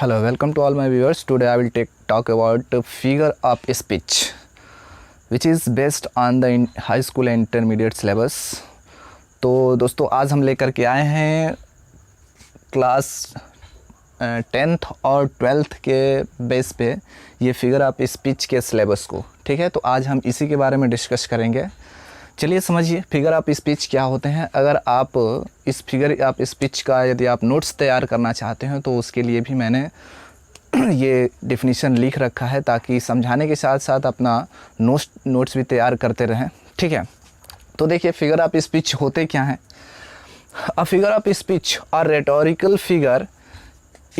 Hello, welcome to all my viewers. Today I will talk about figure of speech, which is based on the high school and intermediate syllabus. तो दोस्तों आज हम लेकर के आए हैं क्लास 10th और 12th के बेस पे ये फिगर ऑफ स्पीच के सिलेबस को, ठीक है। तो आज हम इसी के बारे में डिस्कस करेंगे। चलिए समझिए फिगर ऑफ स्पीच क्या होते हैं। अगर आप इस फिगर ऑफ स्पीच का यदि आप नोट्स तैयार करना चाहते हैं तो उसके लिए भी मैंने ये डेफिनेशन लिख रखा है ताकि समझाने के साथ साथ अपना नोट्स भी तैयार करते रहें, ठीक है। तो देखिए फिगर ऑफ स्पीच होते क्या हैं। अ फिगर ऑफ स्पीच और rhetorical figure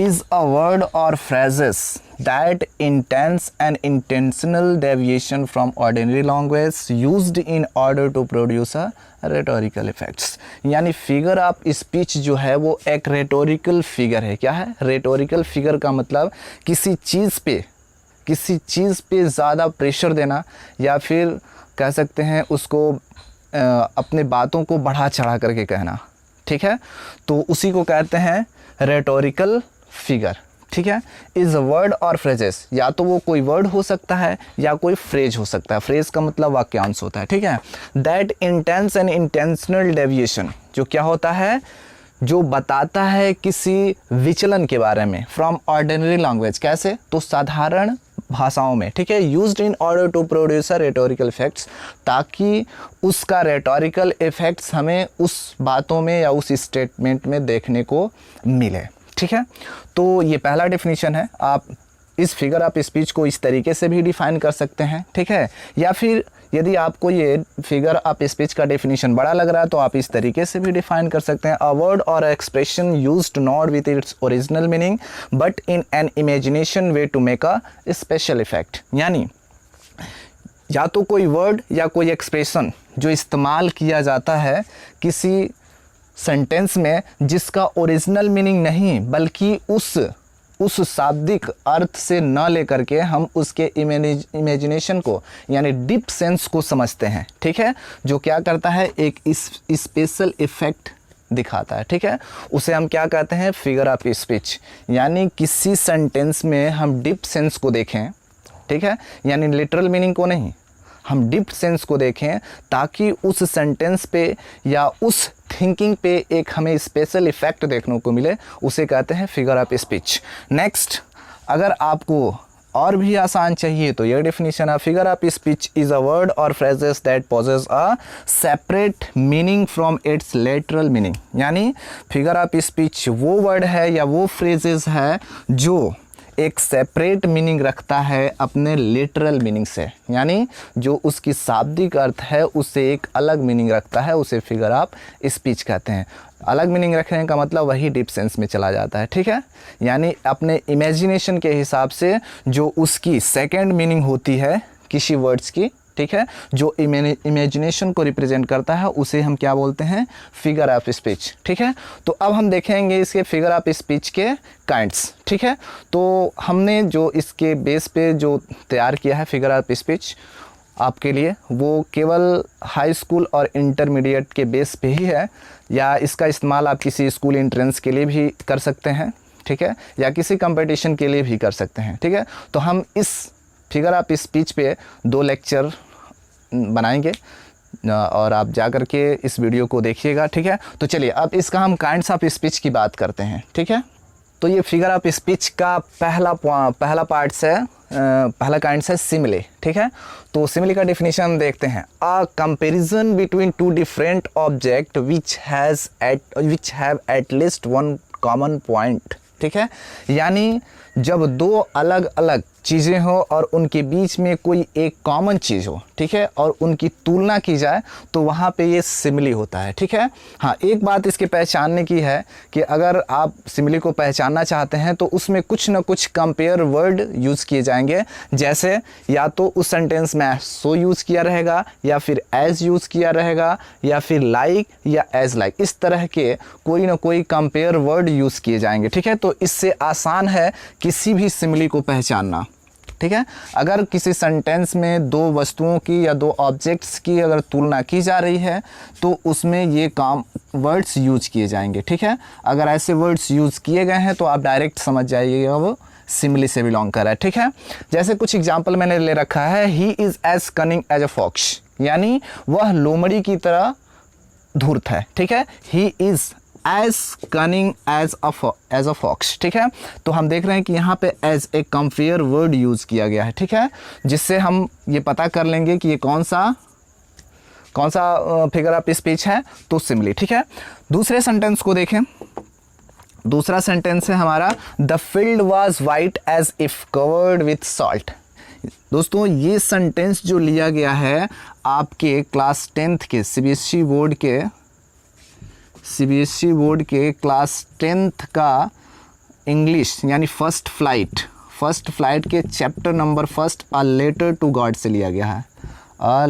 is a word or phrases that intends an intentional deviation from ordinary language used in order to produce a rhetorical effects। यानी फिगर ऑफ स्पीच जो है वो एक rhetorical figure है। क्या है rhetorical figure का मतलब किसी चीज़ पे ज़्यादा प्रेशर देना या फिर कह सकते हैं उसको अपने बातों को बढ़ा चढ़ा करके कहना, ठीक है। तो उसी को कहते हैं रेटोरिकल फिगर, ठीक है। इज़ वर्ड और फ्रेजेस, या तो वो कोई वर्ड हो सकता है या कोई फ्रेज हो सकता है। फ्रेज का मतलब वाक्यांश होता है, ठीक है। That intense and intentional deviation, जो क्या होता है, जो बताता है किसी विचलन के बारे में फ्रॉम ऑर्डिनरी लैंग्वेज। कैसे, तो साधारण भाषाओं में, ठीक है। Used in order to produce rhetorical effects, ताकि उसका रेटोरिकल इफेक्ट्स हमें उस बातों में या उस स्टेटमेंट में देखने को मिले, ठीक है। तो ये पहला डेफिनेशन है। आप इस फिगर ऑफ स्पीच को इस तरीके से भी डिफाइन कर सकते हैं, ठीक है। या फिर यदि आपको ये फिगर ऑफ स्पीच का डेफिनेशन बड़ा लग रहा है तो आप इस तरीके से भी डिफाइन कर सकते हैं। अ वर्ड और expression used not with its original meaning but in an imagination way to make a special effect. यानी या तो कोई वर्ड या कोई एक्सप्रेशन जो इस्तेमाल किया जाता है किसी सेंटेंस में जिसका ओरिजिनल मीनिंग नहीं बल्कि उस शाब्दिक अर्थ से न लेकर के हम उसके इमेजिनेशन को यानी डीप सेंस को समझते हैं, ठीक है। जो क्या करता है, एक स्पेशल इफेक्ट दिखाता है, ठीक है। उसे हम क्या कहते हैं, फिगर ऑफ स्पीच। यानी किसी सेंटेंस में हम डीप सेंस को देखें, ठीक है, यानी लिटरल मीनिंग को नहीं, हम डीप सेंस को देखें ताकि उस सेंटेंस पे या उस थिंकिंग पे एक हमें स्पेशल इफेक्ट देखने को मिले, उसे कहते हैं फिगर ऑफ स्पीच। नेक्स्ट, अगर आपको और भी आसान चाहिए तो यह डेफिनेशन है, figure of speech is a word और phrases that poses a separate meaning from its literal meaning. यानी फिगर ऑफ स्पीच वो वर्ड है या वो फ्रेजेस है जो एक सेपरेट मीनिंग रखता है अपने लिटरल मीनिंग से, यानी जो उसकी शाब्दिक अर्थ है उससे एक अलग मीनिंग रखता है, उसे फिगर ऑफ स्पीच कहते हैं। अलग मीनिंग रखने का मतलब वही डीप सेंस में चला जाता है, ठीक है। यानी अपने इमेजिनेशन के हिसाब से जो उसकी सेकंड मीनिंग होती है किसी वर्ड्स की, ठीक है, जो इमेजिनेशन को रिप्रेजेंट करता है उसे हम क्या बोलते हैं, फिगर ऑफ स्पीच, ठीक है। तो अब हम देखेंगे इसके फिगर ऑफ स्पीच के काइंड्स, ठीक है। तो हमने जो इसके बेस पे जो तैयार किया है फिगर ऑफ स्पीच आपके लिए, वो केवल हाई स्कूल और इंटरमीडिएट के बेस पे ही है, या इसका इस्तेमाल आप किसी स्कूल एंट्रेंस के लिए भी कर सकते हैं, ठीक है, या किसी कंपटीशन के लिए भी कर सकते हैं, ठीक है। तो हम इस फिगर ऑफ स्पीच पे 2 लेक्चर बनाएंगे और आप जा कर के इस वीडियो को देखिएगा, ठीक है। तो चलिए अब इसका हम काइंड्स ऑफ स्पीच की बात करते हैं, ठीक है। तो ये फिगर ऑफ स्पीच का पहला पार्ट है, पहला काइंड्स है सिमिले, ठीक है। तो सिमिले का डेफिनेशन देखते हैं। A comparison between two different object which have at least one common point, ठीक है। यानी जब 2 अलग अलग चीज़ें हो और उनके बीच में कोई एक कॉमन चीज़ हो, ठीक है, और उनकी तुलना की जाए तो वहाँ पे ये सिमिली होता है, ठीक है। हाँ, एक बात इसके पहचानने की है कि अगर आप सिमिली को पहचानना चाहते हैं तो उसमें कुछ ना कुछ कंपेयर वर्ड यूज़ किए जाएंगे। जैसे या तो उस सेंटेंस में सो यूज़ किया रहेगा या फिर एज यूज़ किया रहेगा या फिर लाइक या एज लाइक, इस तरह के कोई ना कोई कंपेयर वर्ड यूज़ किए जाएंगे, ठीक है। तो इससे आसान है किसी भी सिमिली को पहचानना, ठीक है। अगर किसी सेंटेंस में दो वस्तुओं की या दो ऑब्जेक्ट्स की अगर तुलना की जा रही है तो उसमें ये काम वर्ड्स यूज किए जाएंगे, ठीक है। अगर ऐसे वर्ड्स यूज किए गए हैं तो आप डायरेक्ट समझ जाइएगा वो सिमिली से बिलोंग कर रहा है, ठीक है। जैसे कुछ एग्जाम्पल मैंने ले रखा है, he is as cunning as a fox, यानी वह लोमड़ी की तरह धूर्त है, ठीक है। He is as cunning as a fox, ठीक है। तो हम देख रहे हैं कि यहाँ पे as a compare word use किया गया है, ठीक है, जिससे हम ये पता कर लेंगे कि ये कौन सा फिगर ऑफ स्पीच है, तो सिमिली, ठीक है। दूसरे सेंटेंस को देखें। दूसरा सेंटेंस है हमारा, the field was white as if covered with salt. दोस्तों ये सेंटेंस जो लिया गया है आपके क्लास 10th के सीबीएसई बोर्ड के क्लास 10th का इंग्लिश यानी फर्स्ट फ्लाइट के chapter number 1 a letter to God से लिया गया है। अ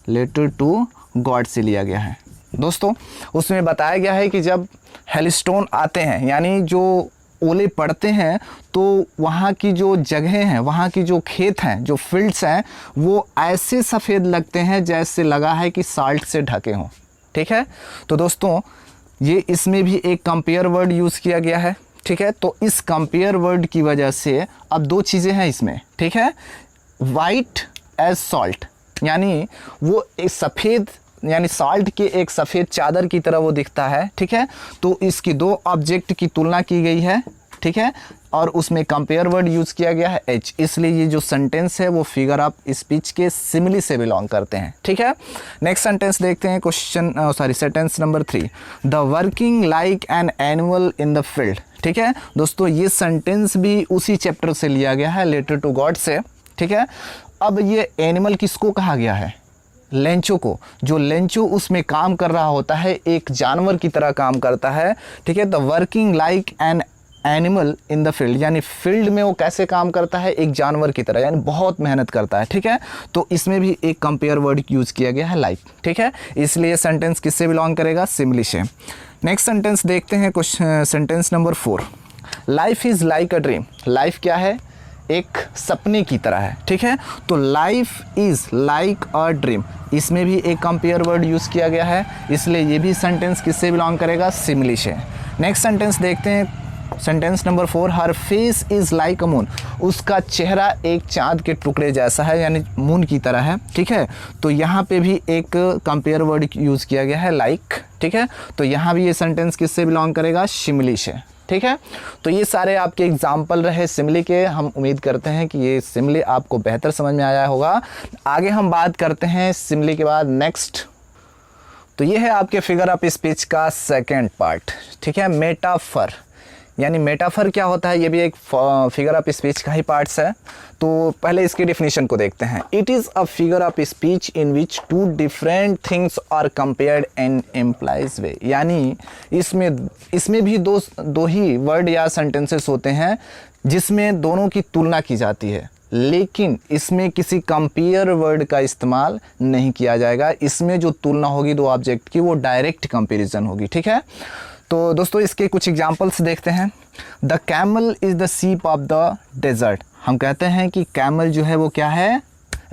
लेटर टू गॉड से लिया गया है। दोस्तों उसमें बताया गया है कि जब हेलस्टोन आते हैं यानी जो ओले पड़ते हैं तो वहाँ की जो जगहें हैं, वहाँ की जो खेत हैं, जो फील्ड्स हैं, वो ऐसे सफ़ेद लगते हैं जैसे लगा है कि साल्ट से ढके हों, ठीक है। तो दोस्तों ये इसमें भी एक कंपेयर वर्ड यूज़ किया गया है, ठीक है। तो इस कंपेयर वर्ड की वजह से अब दो चीज़ें हैं इसमें, ठीक है। वाइट एज सॉल्ट यानी वो एक सफ़ेद यानी साल्ट के एक सफ़ेद चादर की तरह वो दिखता है, ठीक है। तो इसकी दो ऑब्जेक्ट की तुलना की गई है, ठीक है, और उसमें कंपेयर वर्ड यूज़ किया गया है एच, इसलिए ये जो सेंटेंस है वो फिगर ऑफ स्पीच के सिमिली से बिलोंग करते हैं, ठीक है। नेक्स्ट सेंटेंस देखते हैं, sentence number 3, the working like an animal in the field, ठीक है। दोस्तों ये सेंटेंस भी उसी चैप्टर से लिया गया है, लेटर टू गॉड से, ठीक है। अब ये एनिमल किसको कहा गया है? लेंचो को। जो लेंचो उसमें काम कर रहा होता है एक जानवर की तरह काम करता है, ठीक है। The working like an animal in the field यानी फील्ड में वो कैसे काम करता है, एक जानवर की तरह, यानी बहुत मेहनत करता है, ठीक है। तो इसमें भी एक कंपेयर वर्ड यूज़ किया गया है लाइक, ठीक है। इसलिए सेंटेंस किससे बिलोंग करेगा? सिमिली से। नेक्स्ट सेंटेंस देखते हैं, sentence number 4, life is like a dream. Life क्या है? एक सपने की तरह है, ठीक है। तो life is like a dream, इसमें भी एक कंपेयर वर्ड यूज़ किया गया है, इसलिए ये भी सेंटेंस किससे बिलोंग करेगा? सिमिली से। नेक्स्ट सेंटेंस देखते हैं, sentence number 4, her face is like a moon. उसका चेहरा एक चाँद के टुकड़े जैसा है, यानी मून की तरह है, ठीक है। तो यहाँ पे भी एक कंपेयर वर्ड यूज़ किया गया है लाइक, ठीक है। तो यहाँ भी ये सेंटेंस किससे बिलोंग करेगा? सिमिली से, ठीक है। तो ये सारे आपके एग्जाम्पल रहे सिमिली के। हम उम्मीद करते हैं कि ये सिमिली आपको बेहतर समझ में आया होगा। आगे हम बात करते हैं सिमिली के बाद नेक्स्ट। तो ये है आपके फिगर ऑफ स्पीच का सेकेंड पार्ट, ठीक है, मेटाफर। यानी मेटाफर क्या होता है? ये भी एक फिगर ऑफ स्पीच का ही पार्ट्स है। तो पहले इसकी डिफिनीशन को देखते हैं। It is a figure of speech in which two different things are compared in implies way. यानी इसमें भी दो ही वर्ड या सेंटेंसेस होते हैं जिसमें दोनों की तुलना की जाती है, लेकिन इसमें किसी कंपेयर वर्ड का इस्तेमाल नहीं किया जाएगा। इसमें जो तुलना होगी दो ऑब्जेक्ट की वो डायरेक्ट कंपेरिजन होगी, ठीक है। तो दोस्तों इसके कुछ एग्जाम्पल्स देखते हैं। The camel is the ship of the desert. हम कहते हैं कि कैमल जो है वो क्या है?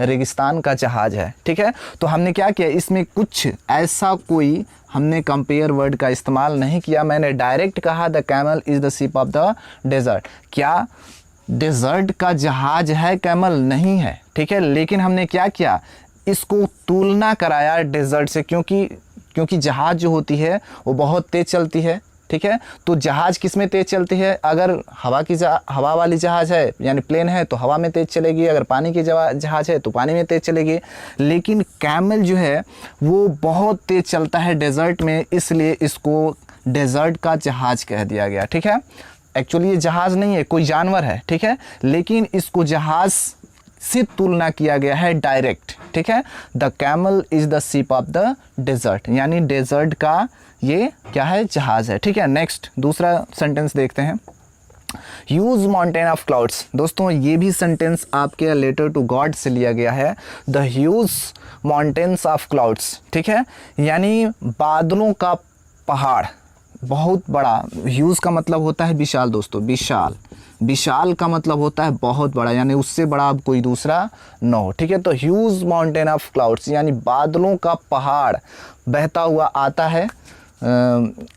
रेगिस्तान का जहाज है, ठीक है। तो हमने क्या किया, इसमें कुछ ऐसा कोई हमने कंपेयर वर्ड का इस्तेमाल नहीं किया। मैंने डायरेक्ट कहा the camel is the ship of the desert. क्या डेजर्ट का जहाज है? कैमल नहीं है, ठीक है। लेकिन हमने क्या किया, इसको तुलना कराया डेजर्ट से, क्योंकि जहाज़ जो होती है वो बहुत तेज़ चलती है, ठीक है। तो जहाज़ किस में तेज़ चलती है? अगर हवा वाली जहाज़ है यानी प्लेन है तो हवा में तेज़ चलेगी, अगर पानी की जहाज़ है तो पानी में तेज़ चलेगी। लेकिन कैमल जो है वो बहुत तेज़ चलता है डेजर्ट में, इसलिए इसको डेजर्ट का जहाज़ कह दिया गया, ठीक है। एक्चुअली ये जहाज़ नहीं है, कोई जानवर है, ठीक है, लेकिन इसको जहाज़ से तुलना किया गया है डायरेक्ट, ठीक है। The camel is the ship of the desert, यानी डेजर्ट का ये क्या है? जहाज़ है, ठीक है। नेक्स्ट दूसरा सेंटेंस देखते हैं, ह्यूज माउंटेन ऑफ क्लाउड्स। दोस्तों ये भी सेंटेंस आपके लेटर टू गॉड से लिया गया है। The huge mountains of clouds, ठीक है, यानी बादलों का पहाड़ बहुत बड़ा। ह्यूज का मतलब होता है विशाल दोस्तों, विशाल, विशाल का मतलब होता है बहुत बड़ा, यानी उससे बड़ा अब कोई दूसरा न हो, ठीक है। तो ह्यूज माउंटेन ऑफ क्लाउड्स यानी बादलों का पहाड़ बहता हुआ आता है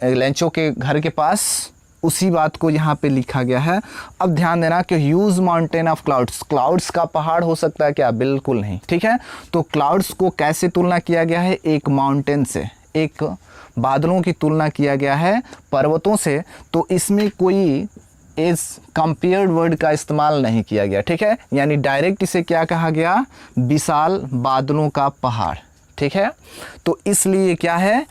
लेंचो के घर के पास, उसी बात को यहाँ पे लिखा गया है। अब ध्यान देना कि huge mountain of clouds, clouds का पहाड़ हो सकता है क्या? बिल्कुल नहीं, ठीक है। तो क्लाउड्स को कैसे तुलना किया गया है? एक माउंटेन से, एक बादलों की तुलना किया गया है पर्वतों से। तो इसमें कोई इस कंपेयर्ड वर्ड का इस्तेमाल नहीं किया गया, ठीक है। यानी डायरेक्ट इसे क्या कहा गया? विशाल बादलों का पहाड़, ठीक है। तो इसलिए क्या है?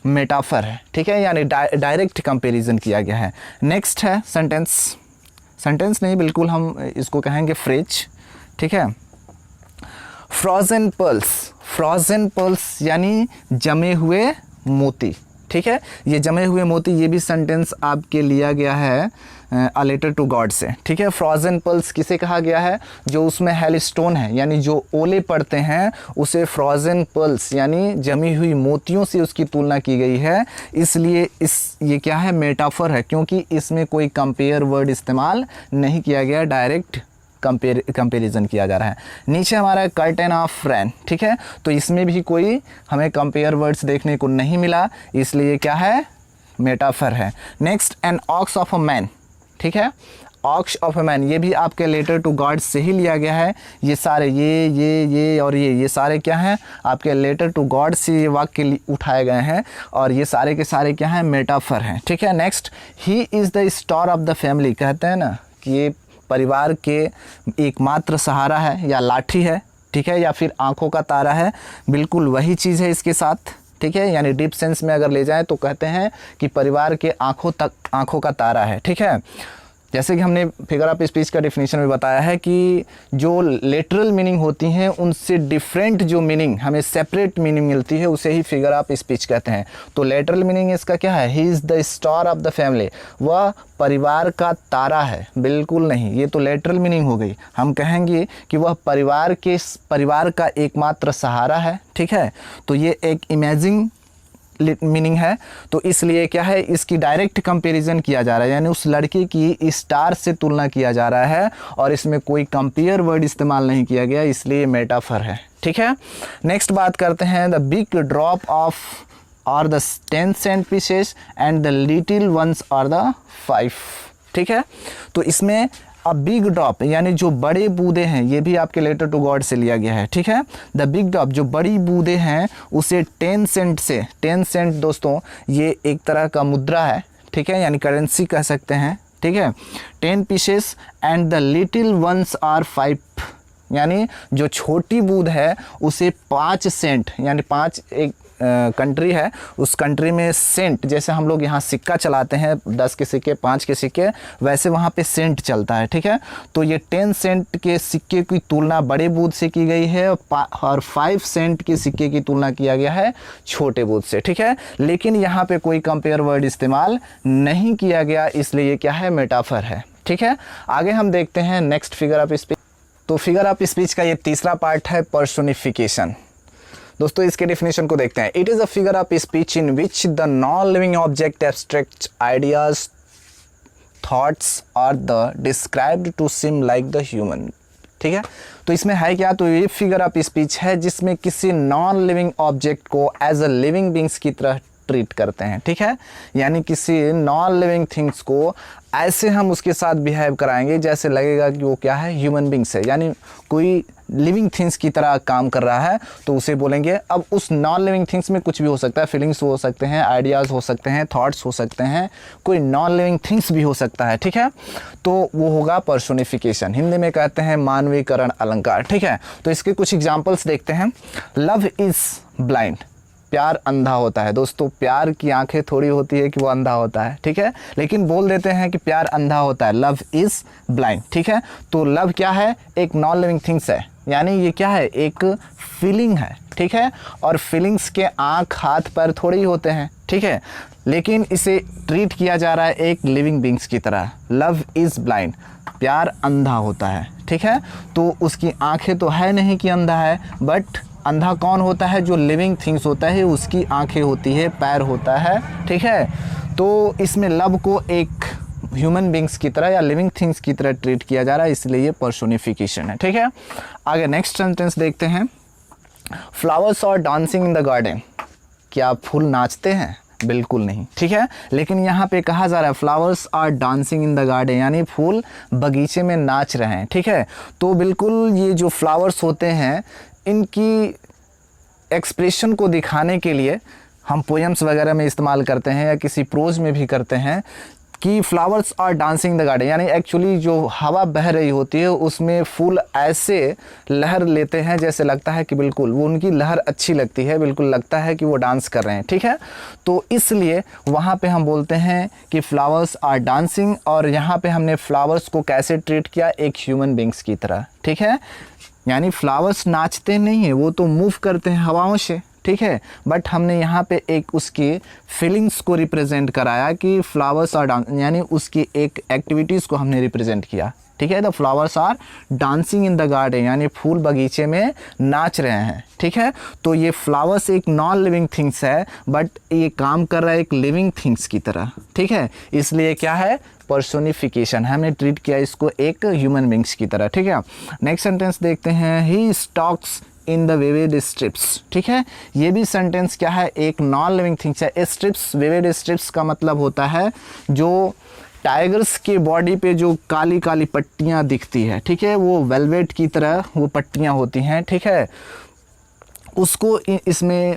मेटाफर है, ठीक है, यानी डायरेक्ट कंपैरिजन किया गया है। नेक्स्ट है सेंटेंस, सेंटेंस नहीं बिल्कुल हम इसको कहेंगे फ्रेज, ठीक है। फ्रोजन पर्ल्स, फ्रोजन पर्ल्स यानी जमे हुए मोती, ठीक है। ये जमे हुए मोती, ये भी सेंटेंस आपके लिया गया है अ लेटर टू गॉड से, ठीक है। फ्रोजन पर्ल्स किसे कहा गया है? जो उसमें हेलस्टोन है, यानी जो ओले पड़ते हैं उसे फ्रोजन पर्ल्स यानी जमी हुई मोतियों से उसकी तुलना की गई है। इसलिए ये क्या है? मेटाफर है, क्योंकि इसमें कोई कंपेयर वर्ड इस्तेमाल नहीं किया गया, डायरेक्ट कंपेरिजन किया जा रहा है। नीचे हमारा है कर्टेन ऑफ रेन, ठीक है। तो इसमें भी कोई हमें कंपेयर वर्ड्स देखने को नहीं मिला, इसलिए क्या है? मेटाफर है। Next, an ox of a man, ठीक है। ऑक्स ऑफ अ मैन, ये भी आपके लेटर टू गॉड से ही लिया गया है। ये सारे ये और ये सारे क्या हैं? आपके लेटर टू गॉड से ये वाक्य उठाए गए हैं, और ये सारे के सारे क्या हैं? मेटाफर हैं, ठीक है। Next, he is the star of the family, कहते हैं ना कि ये परिवार के एकमात्र सहारा है या लाठी है, ठीक है, या फिर आंखों का तारा है। बिल्कुल वही चीज़ है इसके साथ, ठीक है। यानी डीप सेंस में अगर ले जाएं तो कहते हैं कि परिवार के आंखों का तारा है, ठीक है। जैसे कि हमने फिगर ऑफ स्पीच का डेफिनेशन में बताया है कि जो लिटरल मीनिंग होती हैं उनसे डिफरेंट जो मीनिंग हमें सेपरेट मीनिंग मिलती है उसे ही फिगर ऑफ स्पीच कहते हैं। तो लिटरल मीनिंग इसका क्या है? He is the star of the family, वह परिवार का तारा है। बिल्कुल नहीं, ये तो लिटरल मीनिंग हो गई। हम कहेंगे कि वह परिवार का एकमात्र सहारा है, ठीक है। तो ये एक इमेजिंग मीनिंग है, तो इसलिए क्या है? इसकी डायरेक्ट कंपैरिजन किया जा रहा है, यानी उस लड़के की स्टार से तुलना किया जा रहा है, और इसमें कोई कंपेयर वर्ड इस्तेमाल नहीं किया गया, इसलिए मेटाफर है, ठीक है। नेक्स्ट बात करते हैं the big drop of are the 10 cent pieces and the little ones are the 5, ठीक है। तो इसमें अब बिग ड्रॉप यानी जो बड़े बूंदे हैं, ये भी आपके लेटर टू गॉड से लिया गया है, ठीक है। द बिग ड्रॉप जो बड़ी बूंदे हैं उसे 10 सेंट से, 10 सेंट दोस्तों ये एक तरह का मुद्रा है, ठीक है, यानी करेंसी कह सकते हैं, ठीक है। 10 pieces and the little ones are 5, यानी जो छोटी बूंद है उसे 5 सेंट, यानी 5 एक कंट्री है, उस कंट्री में सेंट, जैसे हम लोग यहाँ सिक्का चलाते हैं 10 के सिक्के 5 के सिक्के, वैसे वहाँ पे सेंट चलता है, ठीक है। तो ये 10 सेंट के सिक्के की तुलना बड़े बूंद से की गई है, और 5 सेंट के सिक्के की तुलना किया गया है छोटे बूंद से, ठीक है। लेकिन यहाँ पे कोई कंपेयर वर्ड इस्तेमाल नहीं किया गया, इसलिए ये क्या है? मेटाफर है, ठीक है। आगे हम देखते हैं नेक्स्ट फिगर ऑफ स्पीच। तो फिगर ऑफ स्पीच का ये तीसरा पार्ट है पर्सोनिफिकेशन। दोस्तों इसके डेफिनेशन को देखते हैं। It is a figure of speech in which the non living object abstract ideas thoughts are the described to seem like the human, ठीक है। तो इसमें है क्या? तो ये फिगर ऑफ स्पीच है जिसमें किसी नॉन लिविंग ऑब्जेक्ट को एज अ लिविंग बींग्स की तरह ट्रीट करते हैं, ठीक है। यानी किसी नॉन लिविंग थिंग्स को ऐसे हम उसके साथ बिहेव कराएंगे जैसे लगेगा कि वो क्या है? ह्यूमन बींग्स है, यानी कोई लिविंग थिंग्स की तरह काम कर रहा है, तो उसे बोलेंगे। अब उस नॉन लिविंग थिंग्स में कुछ भी हो सकता है, फीलिंग्स हो सकते हैं, आइडियाज़ हो सकते हैं, थॉट्स हो सकते हैं, कोई नॉन लिविंग थिंग्स भी हो सकता है, ठीक है। तो वो होगा पर्सोनिफिकेशन, हिंदी में कहते हैं मानवीकरण अलंकार, ठीक है। तो इसके कुछ एग्जाम्पल्स देखते हैं। लव इज़ ब्लाइंड, प्यार अंधा होता है। दोस्तों प्यार की आंखें थोड़ी होती है कि वो अंधा होता है, ठीक है, लेकिन बोल देते हैं कि प्यार अंधा होता है। लव इज़ ब्लाइंड, ठीक है। तो लव क्या है? एक नॉन लिविंग थिंग्स है, यानी ये क्या है? एक फीलिंग है, ठीक है। और फीलिंग्स के आँख हाथ पैर थोड़े ही होते हैं, ठीक है, लेकिन इसे ट्रीट किया जा रहा है एक लिविंग बींग्स की तरह। लव इज़ ब्लाइंड, प्यार अंधा होता है, ठीक है। तो उसकी आंखें तो है नहीं कि अंधा है, बट अंधा कौन होता है? जो लिविंग थिंग्स होता है उसकी आंखें होती है, पैर होता है, ठीक है। तो इसमें लव को एक ह्यूमन बींग्स की तरह या लिविंग थिंग्स की तरह ट्रीट किया जा रहा है, इसलिए ये पर्सोनिफिकेशन है। ठीक है, आगे नेक्स्ट सेंटेंस देखते हैं। Flowers are dancing in the garden. क्या फूल नाचते हैं? बिल्कुल नहीं। ठीक है, लेकिन यहाँ पे कहा जा रहा है flowers are dancing in the garden, यानी फूल बगीचे में नाच रहे हैं। ठीक है, तो बिल्कुल ये जो फ्लावर्स होते हैं इनकी एक्सप्रेशन को दिखाने के लिए हम पोएम्स वगैरह में इस्तेमाल करते हैं या किसी प्रोज में भी करते हैं कि flowers are dancing the garden, यानी एक्चुअली जो हवा बह रही होती है उसमें फूल ऐसे लहर लेते हैं जैसे लगता है कि बिल्कुल वो उनकी लहर अच्छी लगती है, बिल्कुल लगता है कि वो डांस कर रहे हैं। ठीक है, तो इसलिए वहाँ पे हम बोलते हैं कि फ्लावर्स आर डांसिंग, और यहाँ पे हमने फ्लावर्स को कैसे ट्रीट किया? एक ह्यूमन बींग्स की तरह। ठीक है, यानी फ्लावर्स नाचते नहीं हैं, वो तो मूव करते हैं हवाओं से। ठीक है, बट हमने यहाँ पे एक उसकी फीलिंग्स को रिप्रेजेंट कराया कि फ्लावर्स आर डांस, यानी उसकी एक एक्टिविटीज़ को हमने रिप्रेजेंट किया। ठीक है, the flowers are dancing in the garden, यानी फूल बगीचे में नाच रहे हैं। ठीक है, तो ये फ्लावर्स एक नॉन लिविंग थिंग्स है, बट ये काम कर रहा है एक लिविंग थिंग्स की तरह। ठीक है, इसलिए क्या है? पर्सोनिफिकेशन। हमने ट्रीट किया इसको एक ह्यूमन बींग्स की तरह। ठीक है, नेक्स्ट सेंटेंस देखते हैं। He stalks in the vivid stripes. ठीक है, ये भी सेंटेंस क्या है? एक नॉन लिविंग थिंग्स है। स्ट्रिप्स, विविड स्ट्रिप्स का मतलब होता है जो टाइगर्स के बॉडी पे जो काली काली पट्टियाँ दिखती है। ठीक है, वो वेलवेट की तरह वो पट्टियाँ होती हैं। ठीक है, उसको इसमें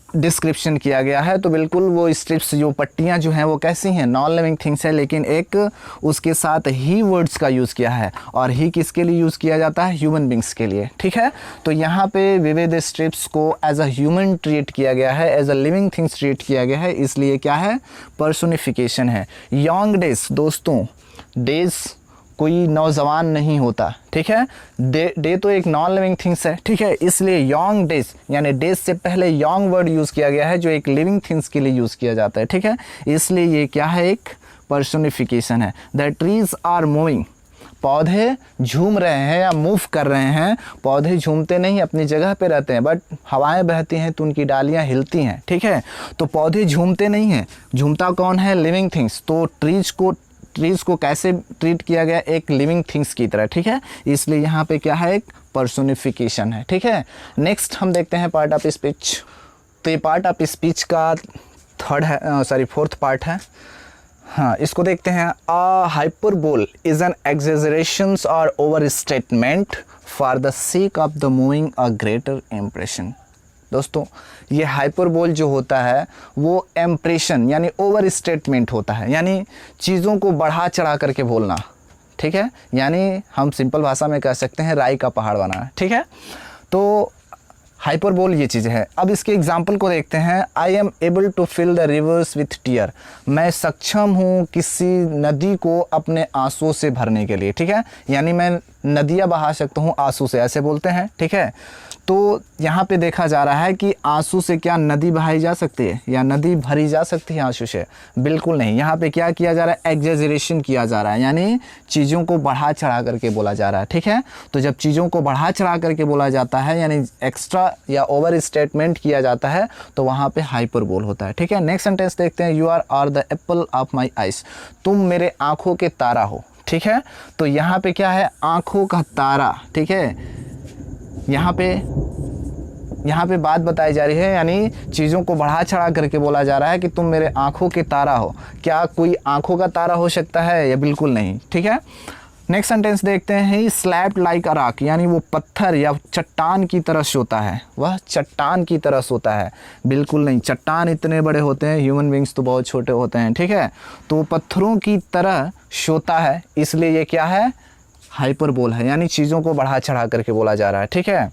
डिस्क्रिप्शन किया गया है। तो बिल्कुल वो स्ट्रिप्स जो पट्टियाँ जो हैं वो कैसी हैं? नॉन लिविंग थिंग्स है, लेकिन एक उसके साथ ही वर्ड्स का यूज़ किया है, और ही किसके लिए यूज़ किया जाता है? ह्यूमन बींग्स के लिए। ठीक है, तो यहाँ पे विविध स्ट्रिप्स को एज अ ह्यूमन ट्रीट किया गया है, as a living things treat किया गया है, इसलिए क्या है? पर्सोनिफिकेशन है। यंग डेज, दोस्तों डेज कोई नौजवान नहीं होता। ठीक है, डे तो एक नॉन लिविंग थिंग्स है। ठीक है, इसलिए यंग डेज, यानी डेज से पहले यंग वर्ड यूज़ किया गया है जो एक लिविंग थिंग्स के लिए यूज़ किया जाता है। ठीक है, इसलिए ये क्या है? एक पर्सोनिफिकेशन है। द ट्रीज आर मूविंग, पौधे झूम रहे हैं या मूव कर रहे हैं। पौधे झूमते नहीं, अपनी जगह पे रहते हैं, बट हवाएं बहती हैं तो उनकी डालियां हिलती हैं। ठीक है, तो पौधे झूमते नहीं हैं, झूमता कौन है? Living things. तो ट्रीज़ को कैसे ट्रीट किया गया? एक लिविंग थिंग्स की तरह। ठीक है, इसलिए यहाँ पे क्या है? एक पर्सोनिफिकेशन है। ठीक है, नेक्स्ट हम देखते हैं पार्ट ऑफ स्पीच। तो ये पार्ट ऑफ स्पीच का फोर्थ पार्ट है। हाँ, इसको देखते हैं। अ हाइपरबोल इज एन एक्सेजरेशंस और over statement for the sake of the moving a greater impression. दोस्तों, ये हाइपरबोल जो होता है वो इम्प्रेशन यानी ओवर स्टेटमेंट होता है, यानी चीज़ों को बढ़ा चढ़ा करके बोलना। ठीक है, यानी हम सिंपल भाषा में कह सकते हैं राई का पहाड़ बनाना। ठीक है, तो हाइपरबोल ये चीज़ है। अब इसके एग्जाम्पल को देखते हैं। I am able to fill the rivers with tear, मैं सक्षम हूँ किसी नदी को अपने आंसुओं से भरने के लिए। ठीक है, यानी मैं नदियाँ बहा सकता हूँ आंसू से, ऐसे बोलते हैं। ठीक है, तो यहाँ पे देखा जा रहा है कि आंसू से क्या नदी बहाई जा सकती है या नदी भरी जा सकती है आंसू से? बिल्कुल नहीं। यहाँ पे क्या किया जा रहा है? एग्जेजरेशन किया जा रहा है, यानी चीज़ों को बढ़ा चढ़ा करके बोला जा रहा है। ठीक है, तो जब चीज़ों को बढ़ा चढ़ा करके बोला जाता है यानी एक्स्ट्रा या ओवर स्टेटमेंट किया जाता है, तो वहाँ पे हाइपरबोल होता है। ठीक है, नेक्स्ट सेंटेंस देखते हैं। You are the apple of my eyes, तुम मेरे आँखों के तारा हो। ठीक है, तो यहाँ पे क्या है? आँखों का तारा। ठीक है, यहाँ पे बात बताई जा रही है, यानी चीज़ों को बढ़ा चढ़ा करके बोला जा रहा है कि तुम मेरे आँखों के तारा हो। क्या कोई आँखों का तारा हो सकता है? या बिल्कुल नहीं। ठीक है, नेक्स्ट सेंटेंस देखते हैं। ही स्लैप्ड लाइक अ रॉक, यानी वो पत्थर या चट्टान की तरह सोता है। वह चट्टान की तरह सोता है? बिल्कुल नहीं। चट्टान इतने बड़े होते हैं, ह्यूमन बींग्स तो बहुत छोटे होते हैं। ठीक है, तो पत्थरों की तरह सोता है, इसलिए ये क्या है? हाइपरबोल है, यानी चीज़ों को बढ़ा चढ़ा करके बोला जा रहा है। ठीक है,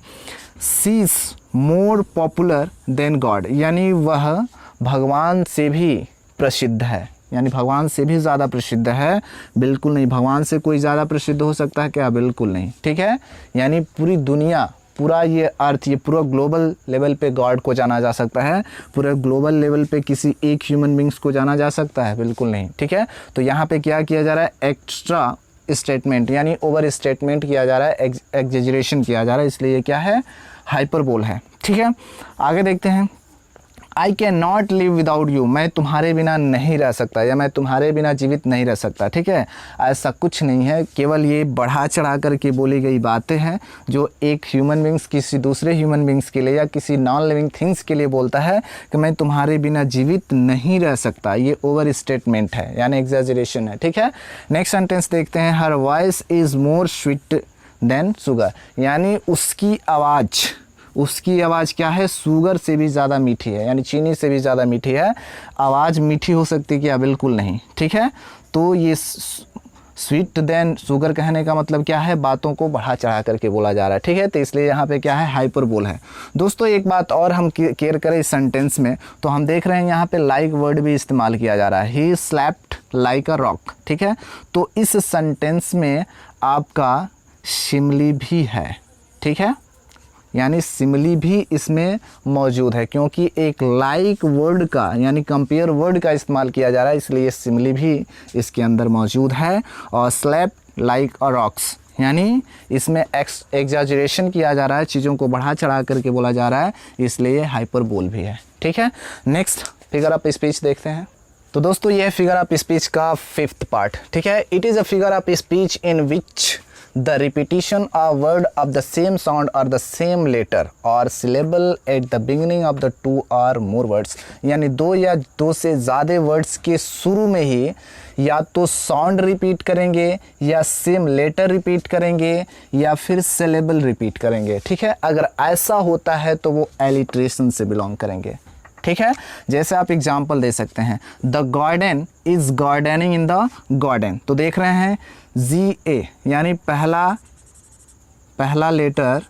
she is more popular than God, यानी वह भगवान से भी प्रसिद्ध है, यानी भगवान से भी ज़्यादा प्रसिद्ध है। बिल्कुल नहीं। भगवान से कोई ज़्यादा प्रसिद्ध हो सकता है क्या? बिल्कुल नहीं। ठीक है, यानी पूरी दुनिया, पूरा ये अर्थ, ये पूरा ग्लोबल लेवल पे गॉड को जाना जा सकता है? पूरे ग्लोबल लेवल पे किसी एक ह्यूमन बींग्स को जाना जा सकता है? बिल्कुल नहीं। ठीक है, तो यहाँ पे क्या किया जा रहा है? एक्स्ट्रा स्टेटमेंट यानी ओवर स्टेटमेंट किया जा रहा है, एग्जेजरेशन किया जा रहा है, इसलिए ये क्या है? हाइपरबोल है। ठीक है, आगे देखते हैं। I can not live without you, मैं तुम्हारे बिना नहीं रह सकता या मैं तुम्हारे बिना जीवित नहीं रह सकता। ठीक है, ऐसा कुछ नहीं है, केवल ये बढ़ा चढ़ा करके बोली गई बातें हैं जो एक ह्यूमन बींग्स किसी दूसरे ह्यूमन बींग्स के लिए या किसी नॉन लिविंग थिंग्स के लिए बोलता है कि मैं तुम्हारे बिना जीवित नहीं रह सकता। ये ओवर स्टेटमेंट है यानी एग्जैजरेशन है। ठीक है, नेक्स्ट सेंटेंस देखते हैं। Her voice is more sweet than sugar, यानी उसकी आवाज़ क्या है, शुगर से भी ज़्यादा मीठी है, यानी चीनी से भी ज़्यादा मीठी है। आवाज़ मीठी हो सकती है क्या, बिल्कुल नहीं। ठीक है, तो ये स्वीट देन शुगर कहने का मतलब क्या है, बातों को बढ़ा चढ़ा करके बोला जा रहा है। ठीक है, तो इसलिए यहाँ पे क्या है, हाइपरबोल है। दोस्तों एक बात और हम केयर करें इस सेंटेंस में, तो हम देख रहे हैं यहाँ पे लाइक वर्ड भी इस्तेमाल किया जा रहा है। ही स्लैप्ड लाइक अ रॉक। ठीक है, तो इस सेंटेंस में आपका सिमिली भी है। ठीक है, यानी सिमिली भी इसमें मौजूद है, क्योंकि एक लाइक वर्ड का यानी कंपेयर वर्ड का इस्तेमाल किया जा रहा है, इसलिए सिमिली भी इसके अंदर मौजूद है। और स्लैप लाइक अ रॉक्स, यानी इसमें एग्जैजरेशन किया जा रहा है, चीज़ों को बढ़ा चढ़ा करके बोला जा रहा है, इसलिए हाइपरबोल भी है। ठीक है, नेक्स्ट फिगर ऑफ स्पीच देखते हैं। तो दोस्तों ये फिगर ऑफ स्पीच का 5th पार्ट। ठीक है, it is a figure of speech in which the repetition of word of the same sound or the same letter or syllable at the beginning of the 2 or more words, यानी 2 या 2 से ज़्यादा words के शुरू में ही या तो sound repeat करेंगे या सेम लेटर रिपीट करेंगे या फिर सिलेबल रिपीट करेंगे। ठीक है, अगर ऐसा होता है तो वो एलिट्रेशन से बिलोंग करेंगे। ठीक है, जैसे आप एग्जाम्पल दे सकते हैं, the garden is gardening in the garden. तो देख रहे हैं GA यानी पहला लेटर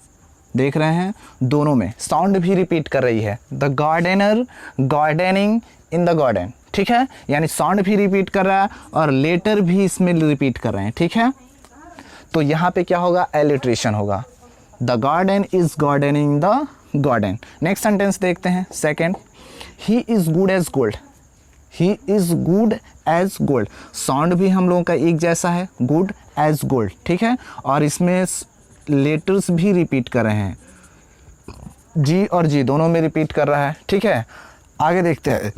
देख रहे हैं, दोनों में साउंड भी रिपीट कर रही है। The gardener gardening in the garden. ठीक है, यानी साउंड भी रिपीट कर रहा है और लेटर भी इसमें रिपीट कर रहे हैं। ठीक है, तो यहाँ पे क्या होगा, एलिट्रेशन होगा। The garden is gardening the garden. Next sentence देखते हैं, second. He is good as gold. He is good as gold, sound भी हम लोगों का एक जैसा है, गुड एज गोल्ड। ठीक है, और इसमें लेटर्स भी रिपीट कर रहे हैं, जी और जी दोनों में रिपीट कर रहा है। ठीक है, आगे देखते हैं।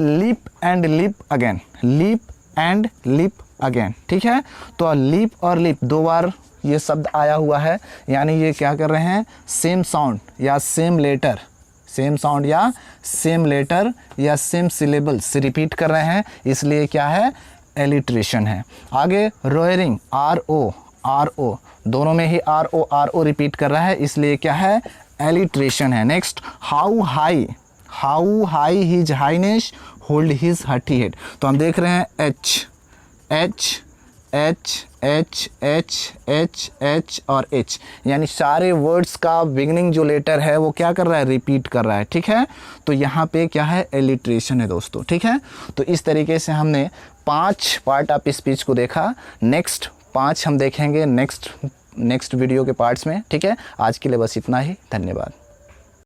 Lip and lip again, lip and lip again. ठीक है, तो लिप और लिप 2 बार ये शब्द आया हुआ है, यानी ये क्या कर रहे हैं, सेम साउंड या सेम लेटर, सेम साउंड या सेम लेटर या सेम सिलेबल से रिपीट कर रहे हैं, इसलिए क्या है, एलिट्रेशन है। आगे रोयरिंग, RO दोनों में ही RO रिपीट कर रहा है, इसलिए क्या है, एलिट्रेशन है। Next, how high his highness hold his hearty head. तो हम देख रहे हैं H और H, यानी सारे वर्ड्स का बिगिनिंग जो लेटर है वो क्या कर रहा है, रिपीट कर रहा है। ठीक है, तो यहाँ पे क्या है, एलिट्रेशन है दोस्तों। ठीक है, तो इस तरीके से हमने 5 पार्ट ऑफ स्पीच को देखा। नेक्स्ट 5 हम देखेंगे नेक्स्ट वीडियो के पार्ट्स में। ठीक है, आज के लिए बस इतना ही, धन्यवाद।